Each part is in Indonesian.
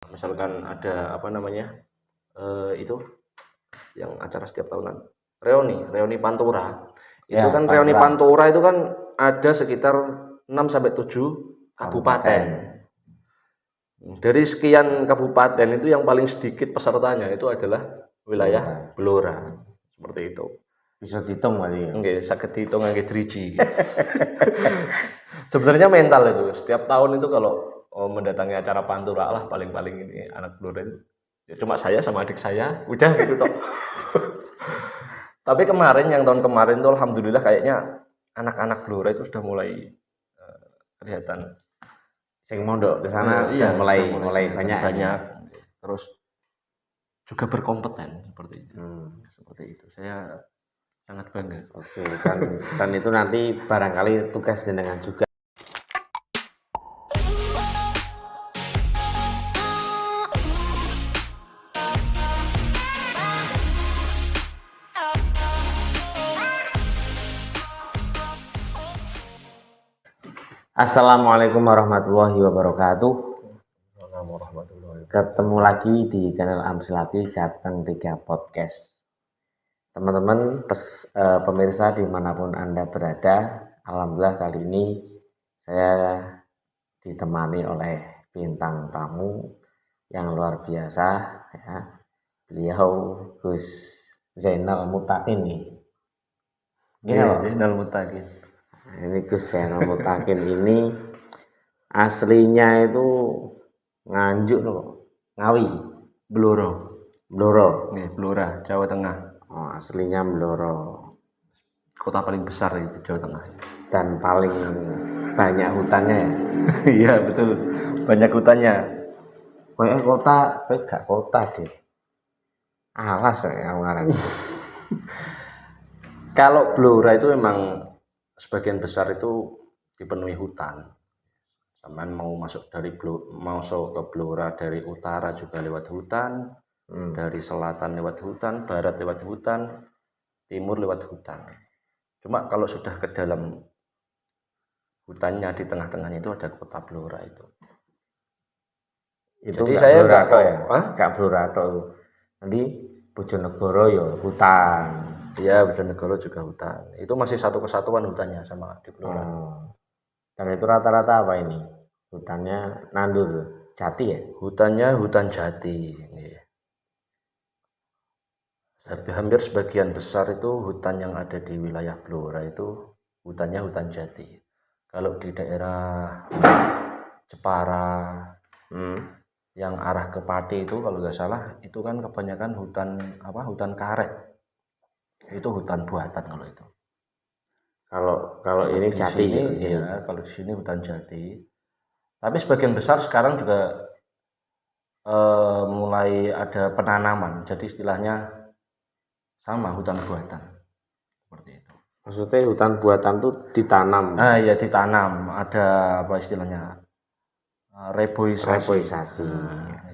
Misalkan ada apa namanya itu yang acara setiap tahunan reuni Pantura. Itu Ya, kan Pantura. reuni Pantura itu kan ada sekitar 6 sampai 7 kabupaten. Dari sekian kabupaten itu yang paling sedikit pesertanya itu adalah wilayah Blora. Seperti itu. Bisa dihitung kali ya. Nggih, saged dihitung nggih driji. Sebenarnya mental itu. Setiap tahun itu kalau mendatangi acara Pantura lah paling-paling ini anak Blora itu. Ya cuma saya sama adik saya, udah gitu toh. Tapi kemarin yang tahun kemarin tuh alhamdulillah kayaknya anak-anak Blora itu sudah mulai kelihatan Sing mondok ke sana iya, mulai banyak. Terus juga berkompeten seperti itu. Seperti itu. Saya sangat bangga. Oke, dan itu nanti barangkali tugas jenengan juga. Assalamualaikum warahmatullahi wabarakatuh. Ketemu lagi di channel Amsilati Jateng 3 Podcast. Teman-teman, pemirsa dimanapun Anda berada, alhamdulillah kali ini saya ditemani oleh bintang tamu yang luar biasa, ya. Beliau Gus Zainal Mutakin nih. Zainal Mutakin. Ini Gus Zainal Mutakin ini aslinya itu Nganjuk loh, Ngawi, Blora. Blora. Blora, Jawa Tengah. Oh, aslinya Blora. Kota paling besar itu Jawa Tengah. Dan paling banyak hutannya ya. Iya betul, banyak hutannya. Kayak kota, gak kota deh. Alas ya kemarin. Kalau Blora itu memang sebagian besar itu dipenuhi hutan. Sampai mau masuk ke Blora dari utara juga lewat hutan, dari selatan lewat hutan, barat lewat hutan, timur lewat hutan. Cuma kalau sudah ke dalam hutannya di tengah-tengahnya itu ada kota Blora itu. Itu jadi saya nggak tahu ya, nggak Blora itu. Nanti Bojonegoro ya hutan. Iya, Bojonegoro juga hutan. Itu masih satu kesatuan hutannya sama di Blora. Dan itu rata-rata apa ini? Hutannya nandur jati ya? Hutannya hutan jati. Hampir sebagian besar itu hutan yang ada di wilayah Blora itu hutannya hutan jati. Kalau di daerah Jepara, yang arah ke Pati itu kalau nggak salah itu kan kebanyakan hutan karet. Itu hutan buatan kalau itu. Kalau ini jati ya, kalau di sini hutan jati. Tapi sebagian besar sekarang juga mulai ada penanaman. Jadi istilahnya sama hutan buatan. Seperti itu. Maksudnya hutan buatan tuh ditanam. Ya ditanam. Ada apa istilahnya? Reboisasi.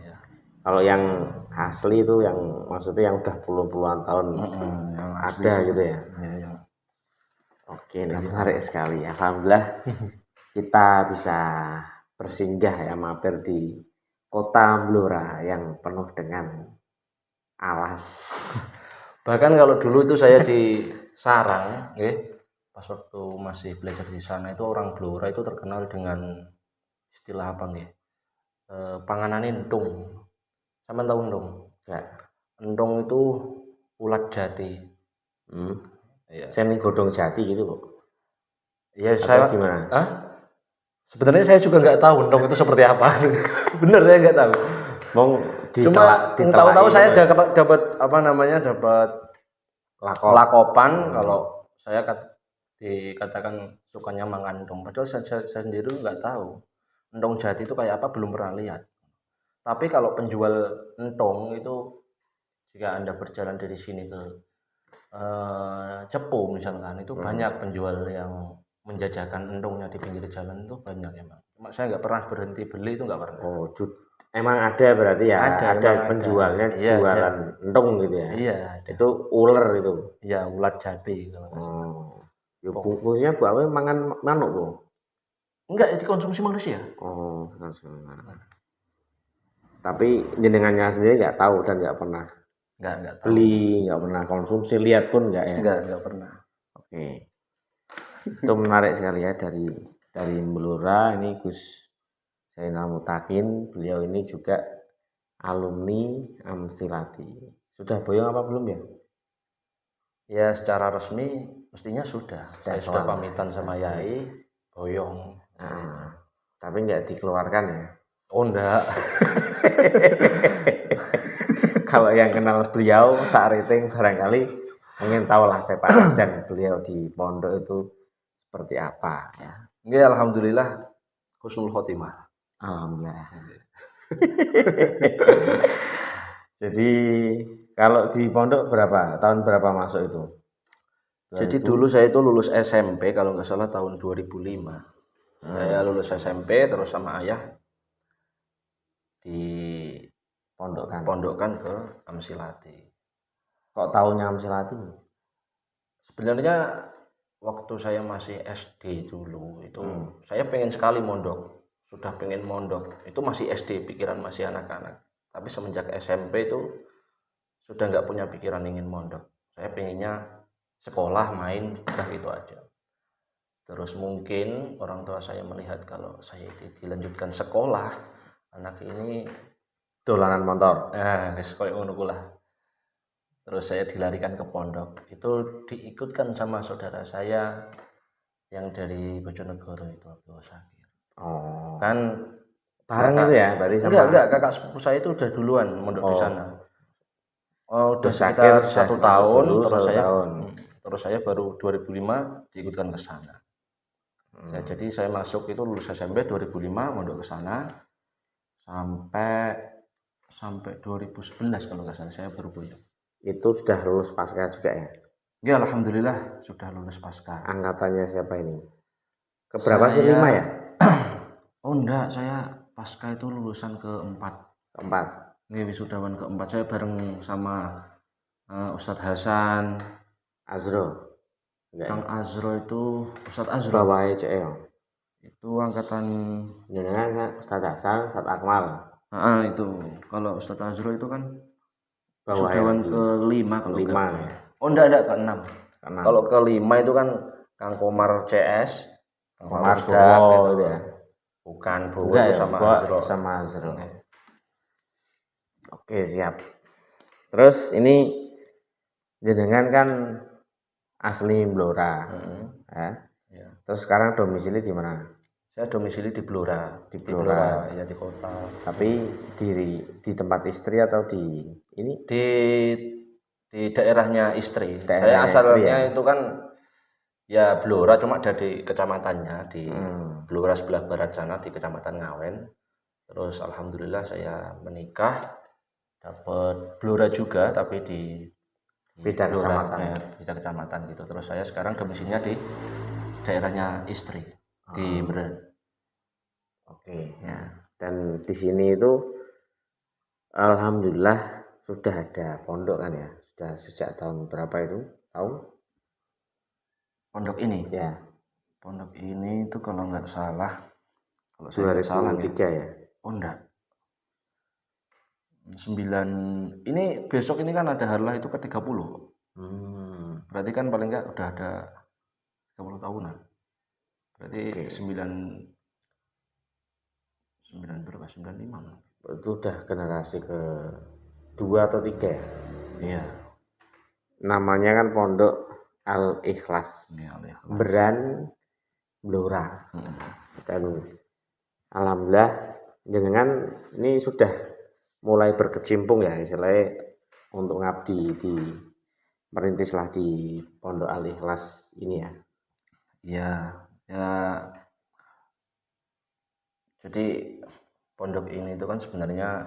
Ya. Kalau yang asli itu yang maksudnya yang udah puluhan tahun yang ada gitu ya. Ya. Oke, ini menarik sekali. Alhamdulillah kita bisa bersinggah ya mampir di kota Blora yang penuh dengan alas. Bahkan kalau dulu itu saya di Sarang, pas waktu masih belajar di sana itu orang Blora itu terkenal dengan istilah apa nih? Panganan entung. Sama tahu entung? Ya. Entung itu ulat jati. Ya. Saya godong jati gitu kok. Ya saya gimana? Sebenarnya saya juga nggak tahu entung itu seperti apa. Bener saya nggak tahu. Cuma tahu-tahu saya dapat dapat lakopan kalau saya dikatakan sukanya makan entung. Padahal saya sendiri nggak tahu entung jati itu kayak apa, belum pernah lihat. Tapi kalau penjual entung itu jika Anda berjalan dari sini ke Cepu misalkan itu banyak penjual yang menjajakan entungnya di pinggir jalan itu banyak emang. Cuma saya nggak pernah berhenti beli itu nggak pernah. Emang ada berarti ya? Ada penjualnya jualan entung gitu ya? Iya. Itu ular itu? Iya, ulat jati. Ya bungkusnya buat apa? Mangan manuk kok? Enggak, itu konsumsi manusia. Konsumsi manuk. Tapi jenengannya sendiri nggak tahu dan nggak pernah Nggak tahu. beli, nggak pernah konsumsi, lihat pun nggak ya? Nggak pernah. Oke. Itu menarik sekali ya dari Blora ini Gus Zainal Mutakin. Beliau ini juga alumni Amsilati. Sudah boyong apa belum ya? Ya secara resmi mestinya sudah. Saya sudah soal. pamitan sama Yai, boyong. Tapi nggak dikeluarkan ya? Oh enggak. Kalau yang kenal beliau saat rating barangkali mungkin tahulah sepak terjang beliau di pondok itu seperti apa ya. Ya alhamdulillah husnul khotimah. Alhamdulillah. Jadi kalau di pondok tahun berapa masuk itu? Jadi dulu saya itu lulus SMP kalau nggak salah tahun 2005. Saya lulus SMP terus sama ayah dipondokkan ke Amsilati. Kok tahunnya Amsilati? Sebenarnya waktu saya masih SD dulu itu saya pengen sekali mondok. Sudah pengen mondok. Itu masih SD, pikiran masih anak-anak. Tapi semenjak SMP itu sudah nggak punya pikiran ingin mondok. Saya pengennya sekolah, main, udah gitu aja. Terus mungkin orang tua saya melihat kalau saya dilanjutkan sekolah, anak ini dolanan motor. Nah, koyo ngono lah. Terus saya dilarikan ke pondok. Itu diikutkan sama saudara saya yang dari Bojonegoro itu Abdul Sakir. Oh. Kan bareng itu ya, berarti sama. Enggak, kakak sepupu saya itu udah duluan mondok di sana. Oh, udah sekitar sekitar 1 tahun, terus saya baru 2005 diikutkan ke sana. Ya, jadi saya masuk itu lulus SMP 2005 mondok ke sana sampai 2011 kalau nggak salah saya baru boyong. Itu sudah lulus pasca juga ya? Ya alhamdulillah sudah lulus pasca. Angkatannya siapa ini? Keberapa sih, 5 ya? Oh enggak, saya pasca itu lulusan keempat. Ini wisudawan keempat, saya bareng sama Ustadz Hasan Azro. Kang Azro itu Ustadz Azro. Bawahnya CL. Itu angkatan jenengan Ustadz Hasan, Ustadz Akmal. Itu. Kalau Ustadz Azro itu kan wisudawan ke-5 kalau enggak. Ya. Oh enggak ke-6. Kalau ke-5 itu kan Kang Komar CS, Kang Komar gitu ya. Bukan Bowo itu sama Azro. Oke, siap. Terus ini jenengan kan asli Blora. Ya. Terus sekarang domisili di mana? Saya domisili di Blora. Di Blora ya, di kota. Tapi di tempat istri atau di ini? Di daerahnya istri. Saya asalnya itu kan ya Blora, cuma ada di kecamatannya di Blora sebelah barat sana di Kecamatan Ngawen. Terus alhamdulillah saya menikah dapat Blora juga tapi di beda kecamatan gitu. Terus saya sekarang domisilinya di daerahnya istri di Beren. Oke ya. Dan di sini itu alhamdulillah sudah ada pondok kan ya? Sudah sejak tahun berapa itu? Tahu? Pondok ini? Ya. Pondok ini itu kalau nggak salah, kalau saya nggak salah ya. Oh enggak. 9 ini besok ini kan ada harlah itu ke-30. Berarti kan paling nggak udah ada 30 tahunan. Berarti 9 berapa? 95. Itu udah generasi ke-2 atau 3 ya? Iya. Namanya kan Pondok Al-Ikhlas. Beran Blora. Dan alhamdulillah jenengan ini sudah mulai berkecimpung ya istilahnya untuk ngabdi merintislah di Pondok Al-Ikhlas ini ya. Iya, ya. Jadi pondok ini itu kan sebenarnya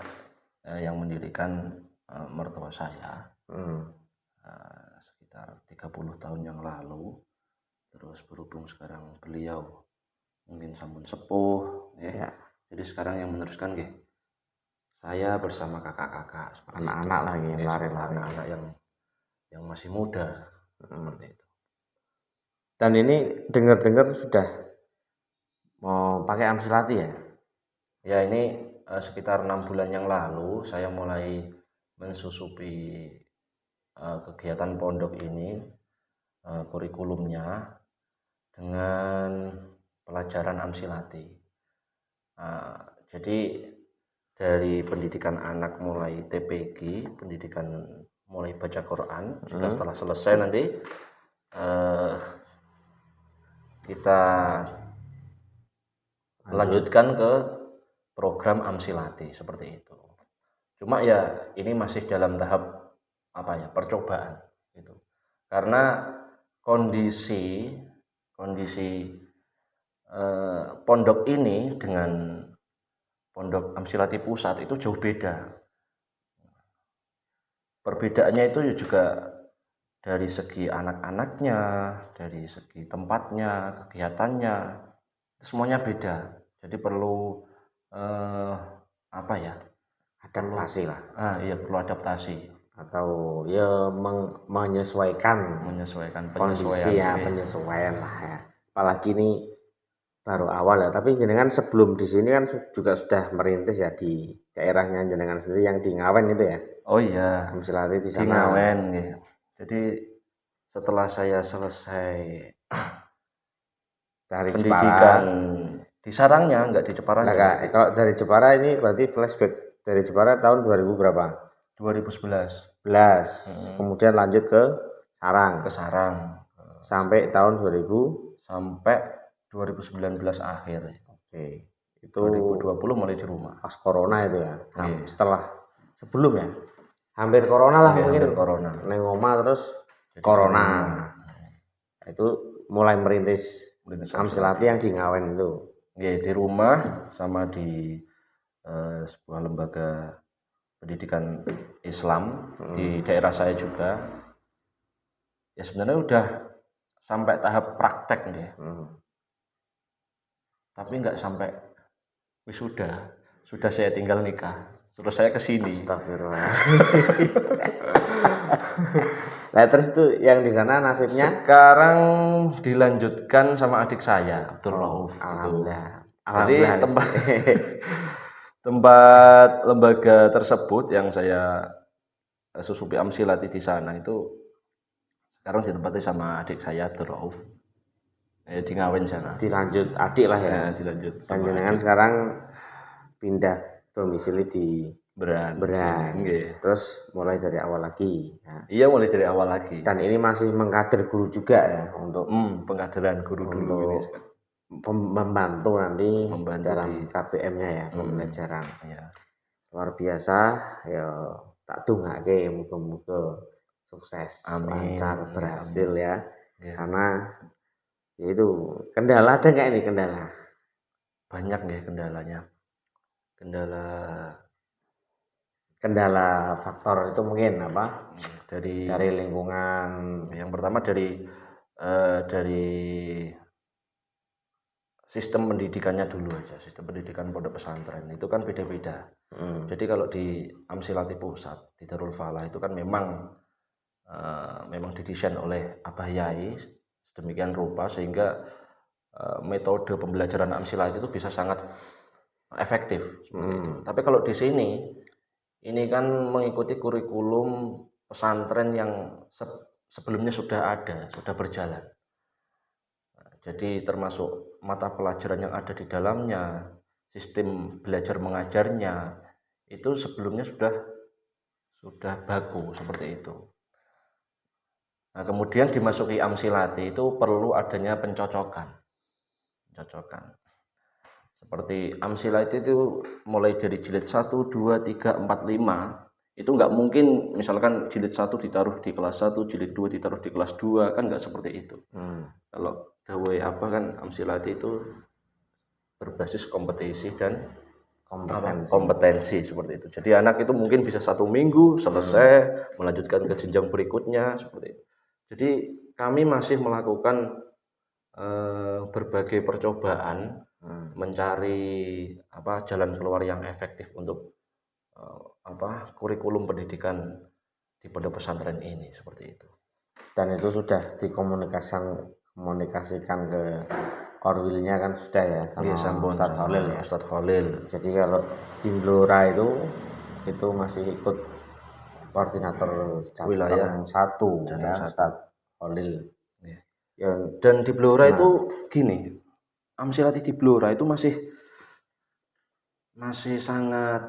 yang mendirikan mertua saya. Sekitar 30 tahun yang lalu. Terus berhubung sekarang beliau mungkin sampun sepuh ya. Jadi sekarang yang meneruskan saya bersama kakak-kakak, anak-anak lagi yang lari-lari, anak yang masih muda seperti itu. Dan ini dengar-dengar sudah mau pakai Amsilati ya? Ya ini sekitar 6 bulan yang lalu saya mulai mensusupi kegiatan pondok ini, kurikulumnya dengan pelajaran Amsilati. Jadi dari pendidikan anak mulai TPG, pendidikan mulai baca Quran, juga setelah selesai nanti kita lanjutkan ke program Amsilati seperti itu. Cuma ya ini masih dalam tahap percobaan gitu. Karena kondisi pondok ini dengan pondok Amsilati pusat itu jauh beda. Perbedaannya itu juga dari segi anak-anaknya, dari segi tempatnya, kegiatannya, semuanya beda. Jadi perlu adaptasi lah. Iya, perlu adaptasi atau ya menyesuaikan kondisi ya, penyesuaian lah ya. Apalagi ini baru awal ya, tapi jenengan sebelum di sini kan juga sudah merintis ya di daerahnya jenengan sendiri yang di Ngawen itu ya. Oh iya, Amsilati di sana. Di Ngawen ya. Jadi setelah saya selesai dari pendidikan di Sarangnya, enggak di Jepara. Kalau dari Jepara ini berarti flashback dari Jepara tahun 2000 berapa? 2011. Kemudian lanjut ke Sarang. Sampai tahun 2000 sampai 2019 akhir. Oke. Itu 2020 mulai di rumah. Pas corona itu ya. Sebelum ya. Hampir corona lah mungkin. Hampir corona. Neng oma terus jadi corona. Itu mulai merintis Amsilati yang di Ngawen itu. Di rumah sama di sebuah lembaga pendidikan Islam di daerah saya juga. Ya sebenarnya udah sampai tahap praktek nih. Tapi nggak sampai wisuda. Sudah saya tinggal nikah. Terus saya ke sini. Astagfirullah. Nah, terus itu yang di sana nasibnya sekarang dilanjutkan sama adik saya, Abdul Rauf. Alhamdulillah. Jadi tempat lembaga tersebut yang saya susupi Amsilati di sana itu sekarang ditempati sama adik saya Abdul Rauf. Di Ngawen sana. Dilanjut adik lah ya. Dilanjut. Dan jenengan sekarang pindah domisili di Beran. Terus mulai dari awal lagi. Iya, mulai dari awal lagi. Dan ini masih mengkader guru juga ya untuk pengkaderan guru dulu ini. Membantu nanti dalam KPM-nya ya, pembelajaran. Luar biasa ya, tak dongake muga-muga sukses, lancar, berhasil ya. Karena ya itu kendala ada nggak ini kendala? Banyak nih kendalanya. Kendala faktor itu mungkin apa? Dari lingkungan. Yang pertama dari sistem pendidikannya dulu aja. Sistem pendidikan pondok pesantren itu kan beda-beda. Jadi kalau di Amsilati Pusat, di Darul Falah itu kan memang didesain oleh Abah Yai sedemikian rupa sehingga metode pembelajaran Amsilati itu bisa sangat efektif. Tapi kalau di sini ini kan mengikuti kurikulum pesantren yang sebelumnya sudah ada, sudah berjalan. Jadi termasuk mata pelajaran yang ada di dalamnya, sistem belajar mengajarnya itu sebelumnya sudah baku seperti itu. Nah, kemudian dimasuki Amsilati itu perlu adanya pencocokan. Seperti Amsilati itu mulai dari jilid 1, 2, 3, 4, 5 itu nggak mungkin misalkan jilid 1 ditaruh di kelas 1, jilid 2 ditaruh di kelas 2, kan nggak seperti itu. Kalau dawai kan Amsilati itu berbasis kompetisi dan kompetensi seperti itu. Jadi anak itu mungkin bisa 1 minggu selesai, melanjutkan ke jenjang berikutnya seperti itu. Jadi kami masih melakukan berbagai percobaan mencari jalan keluar yang efektif untuk kurikulum pendidikan di pondok pesantren ini seperti itu. Dan itu sudah dikomunikasikan ke korwilnya kan sudah ya sama sampun Ustadz Khalil ya. Ustadz Khalil. Jadi kalau di Blora itu masih ikut koordinator Wilayah Jateng 1 Jateng ya 1. Ustadz Khalil. Iya. Yang Dan di Blora itu gini, Amsilati di Blora itu masih sangat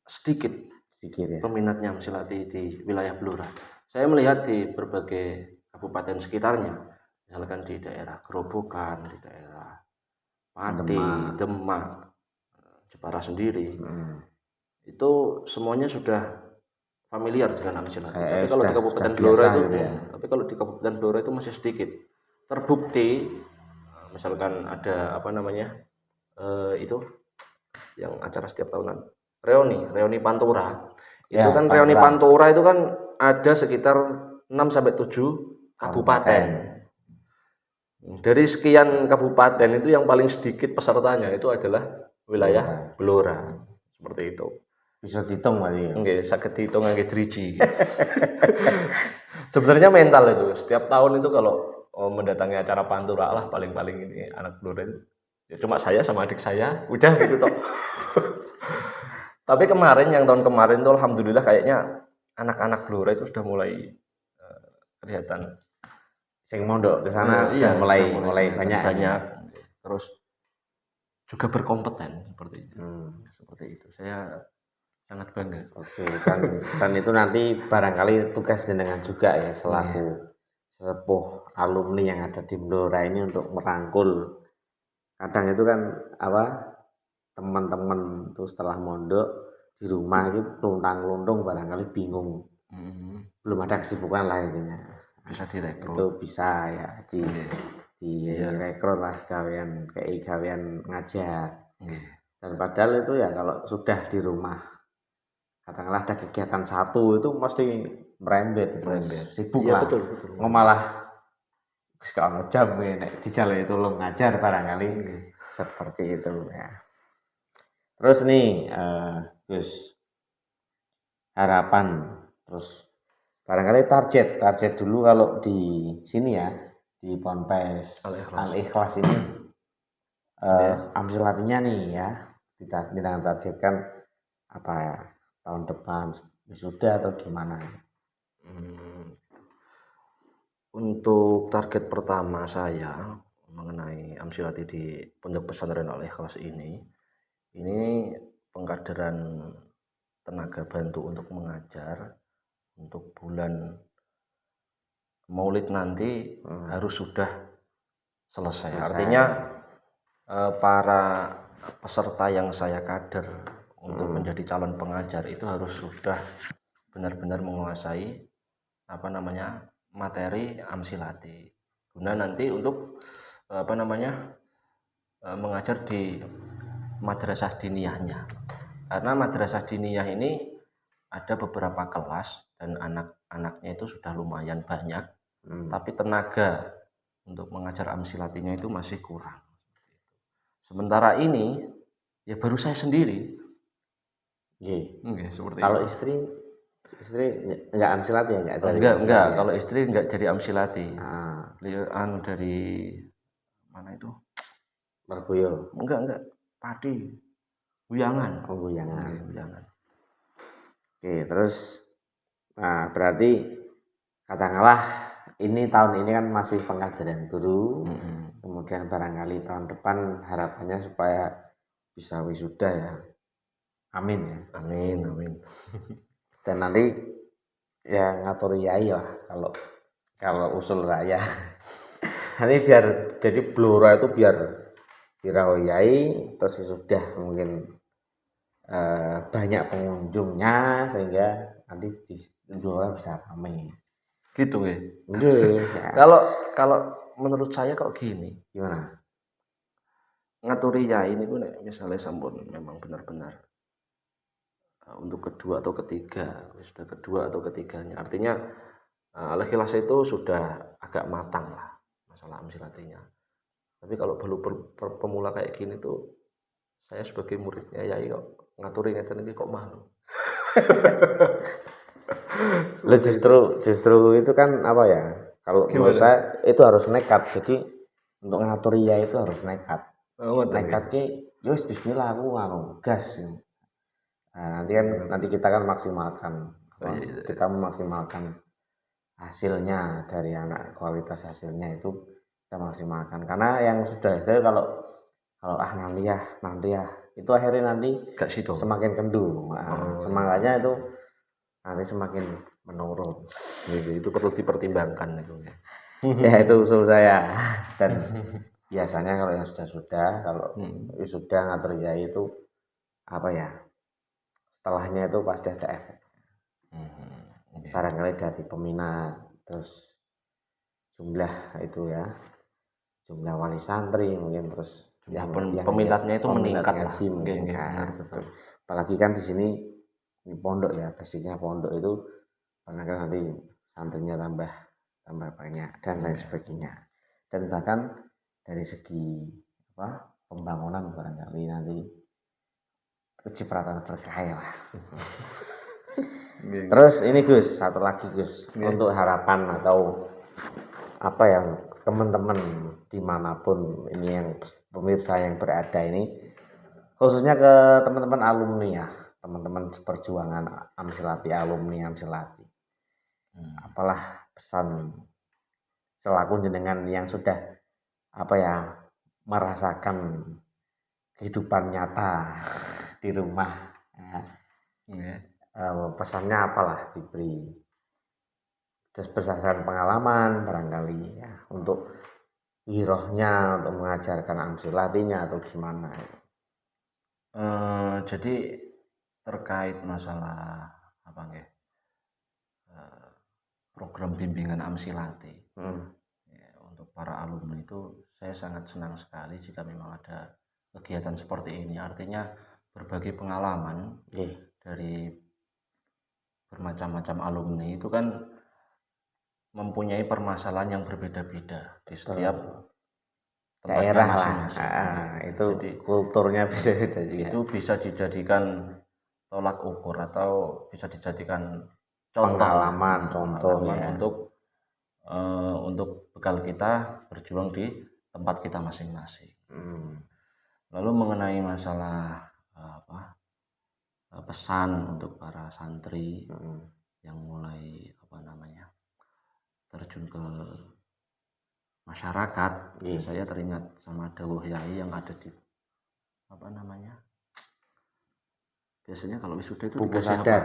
sedikit ya. peminatnya Amsilati di wilayah Blora. Saya melihat di berbagai kabupaten sekitarnya, misalkan di daerah Gerobokan, di daerah Pati, Demak, Jepara sendiri, itu semuanya sudah familiar dengan Amsilati. Tapi kalau di Kabupaten Blora itu, gitu ya. Tapi kalau di Kabupaten Blora itu masih sedikit. Terbukti, misalkan ada apa namanya itu yang acara setiap tahunan, reuni Pantura. Itu kan Pantura. Reuni Pantura itu kan ada sekitar 6 sampai 7 kabupaten. Dari sekian kabupaten itu yang paling sedikit pesertanya itu adalah wilayah Blora. Seperti itu. Bisa dihitung kali ya. Nggih, saged dihitung nggih driji. Sebenarnya mental itu. Setiap tahun itu kalau mendatangi acara Pantura lah paling-paling ini anak Blora itu. Ya cuma saya sama adik saya, udah gitu toh. Tapi yang tahun kemarin tuh alhamdulillah kayaknya anak-anak Blora itu sudah mulai kelihatan sing mondok ke sana iya, mulai banyak. Terus juga berkompeten seperti itu. Seperti itu. Saya sangat bangga. Oke, dan itu nanti barangkali tugas jenengan juga ya selaku sepuh alumni yang ada di Blora ini untuk merangkul. Kadang itu kan teman-teman tuh setelah mondok di rumah itu luntang-luntung barangkali bingung. Belum ada kesibukan lah intinya. Bisa direkrut. Itu bisa ya direkrut lah gawean ngajar. Dan padahal itu ya kalau sudah di rumah katakanlah ada kegiatan satu itu mesti merembet. Sibuk lah. Betul. Malah sekarang jam nek dijaluk itu lo ngajar barangkali seperti itu ya. Terus nih terus harapan, terus barangkali target dulu kalau di sini ya di Ponpes Al-Ikhlas ini Amsilatinya nih ya kita targetkan apa ya tahun depan wisuda atau gimana? Untuk target pertama saya mengenai Amsilati di Pondok Pesantren Al-Ikhlas ini pengkaderan tenaga bantu untuk mengajar untuk bulan Maulid nanti harus sudah selesai. Artinya para peserta yang saya kader untuk menjadi calon pengajar itu harus sudah benar-benar menguasai materi Amsilati. Guna nanti untuk mengajar di madrasah diniyahnya. Karena madrasah diniyah ini ada beberapa kelas dan anak-anaknya itu sudah lumayan banyak, tapi tenaga untuk mengajar Amsilatinya itu masih kurang. Sementara ini ya baru saya sendiri. Seperti kalau itu. Istri enggak Amsilati ya enggak. Kalau istri enggak jadi Amsilati. Beliau dari mana itu? Margoyo. Enggak. Pati. Buyangan. Buyangan. Oke, terus berarti katakanlah ini tahun ini kan masih pengkaderan guru. Kemudian barangkali tahun depan harapannya supaya bisa wisuda ya. Amin ya. Amin. Dan nanti ya ngatur yai lah kalau usul raya. Nanti biar jadi Blora itu biar yai terus sudah mungkin banyak pengunjungnya sehingga nanti di Blora bisa ramai. Gitu ya. Kalau menurut saya kok gini. Gimana? Ngaturi yai ini pun misalnya sampun memang benar-benar untuk kedua atau ketiganya. Artinya Al-Ikhlas itu sudah agak matang lah masalah Amsilatinya. Tapi kalau baru pemula kayak gini tuh saya sebagai muridnya yai kok ngaturi ngeten iki kok malu. Justru itu kan apa ya? Kalau menurut saya itu harus nekat. Jadi untuk ngatur iya itu harus nekat. Nekat ya. ki, yus bismillah aku gas. Nah, nanti kita kan maksimalkan, kita memaksimalkan hasilnya dari anak, kualitas hasilnya itu kita maksimalkan. Karena yang sudah kalau nanti ya itu akhirnya nanti semakin kendur. Semangatnya itu nanti semakin menurun. Itu perlu dipertimbangkan itu. Ya itu usul saya. Dan biasanya kalau yang sudah kalau sudah ngatur ya itu apa ya, setelahnya itu pasti ada efek. Barangkali dari peminat, terus jumlah itu ya, jumlah wali santri mungkin, terus yang peminatnya itu meningkat lah. Betul. Apalagi kan di sini di pondok ya, basicnya pondok itu barangkali nanti santrinya tambah banyak dan lain sebagainya. Dan bahkan dari segi pembangunan barangkali nanti kecipratan berkah lah. Terus ini Gus, satu lagi Gus, untuk harapan atau apa yang teman-teman dimanapun ini yang pemirsa yang berada ini, khususnya ke teman-teman alumni ya, teman-teman seperjuangan Amsilati, alumni Amsilati, apalah pesan selaku jenengan yang sudah merasakan kehidupan nyata di rumah ya. Pesannya apalah diberi, terus berdasarkan pengalaman barangkali ya, untuk hirohnya, untuk mengajarkan Amsilatinya atau gimana. Jadi terkait masalah program bimbingan Amsilati ya, untuk para alumni itu saya sangat senang sekali jika memang ada kegiatan seperti ini. Artinya berbagai pengalaman dari bermacam-macam alumni itu kan mempunyai permasalahan yang berbeda-beda di setiap daerah masing-masing. Itu jadi, kulturnya beda-beda juga. Itu bisa dijadikan tolak ukur atau bisa dijadikan pengalaman contoh ya, untuk bekal kita berjuang di tempat kita masing-masing. Lalu mengenai masalah pesan untuk para santri yang mulai terjun ke masyarakat, saya teringat sama dawuh yai yang ada di biasanya kalau wisuda itu buku dikasih sadar.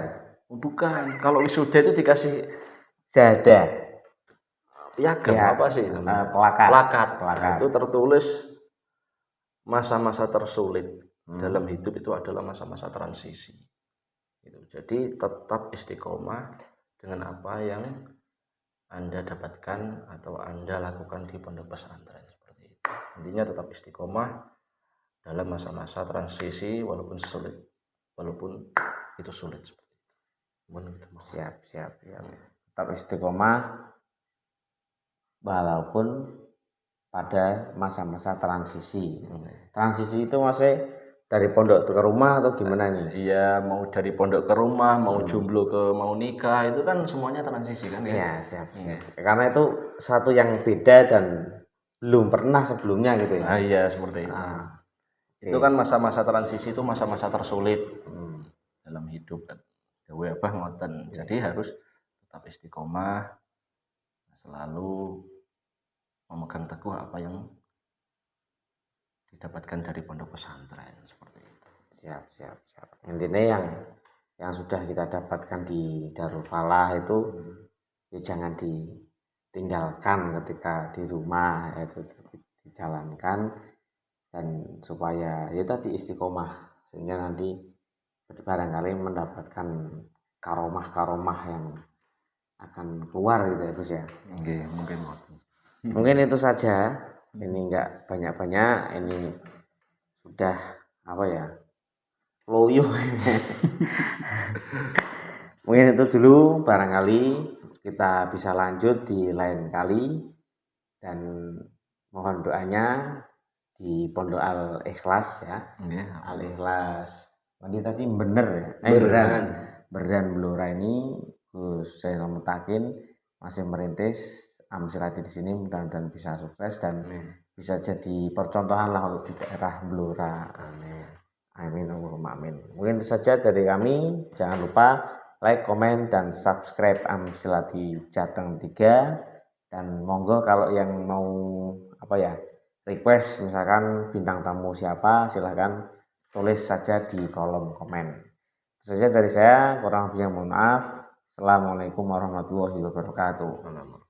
Bukan, kalau wisuda itu dikasih jadah, piagam apa sih itu? Plakat. Itu tertulis masa-masa tersulit dalam hidup itu adalah masa-masa transisi. Jadi tetap istiqomah dengan apa yang Anda dapatkan atau Anda lakukan di pondok pesantren seperti itu. Intinya tetap istiqomah dalam masa-masa transisi walaupun itu sulit seperti itu. Siap. Tetap istiqomah walaupun pada masa-masa transisi. Transisi itu masih dari pondok ke rumah atau gimana nih? Iya, mau dari pondok ke rumah, mau jomblo ke mau nikah, itu kan semuanya transisi kan ya? Iya, siap. Karena itu satu yang beda dan belum pernah sebelumnya gitu ya. Iya, seperti itu. Itu kan masa-masa transisi itu masa-masa tersulit dalam hidup kan. Jadi harus tetap istiqomah, selalu memegang teguh apa yang didapatkan dari pondok pesantren seperti itu. Siap. Intinya yang sudah kita dapatkan di Darul Falah itu ya jangan ditinggalkan ketika di rumah, itu dijalankan dan supaya ya tadi istiqomah sehingga nanti barangkali mendapatkan karomah yang akan keluar gitu ya Gus ya. Mungkin itu saja. Ini enggak banyak-banyak, ini sudah loyo. Mungkin itu dulu, barangkali kita bisa lanjut di lain kali, dan mohon doanya di Pondok Al Ikhlas ya. Al Ikhlas. Tadi bener ya. Berdan Blora ini Gus Zainal Mutakin masih merintis Amsilati di sini, mudah-mudahan bisa sukses dan bisa jadi percontohan lah untuk di daerah Blora. Amin Allahumma amin. Mungkin itu saja dari kami. Jangan lupa like, komen, dan subscribe Amsilati Jateng 3. Dan monggo kalau yang mau request misalkan bintang tamu siapa, silahkan tulis saja di kolom komen. Itu saja dari saya, kurang lebihnya mohon maaf. Assalamualaikum warahmatullahi wabarakatuh.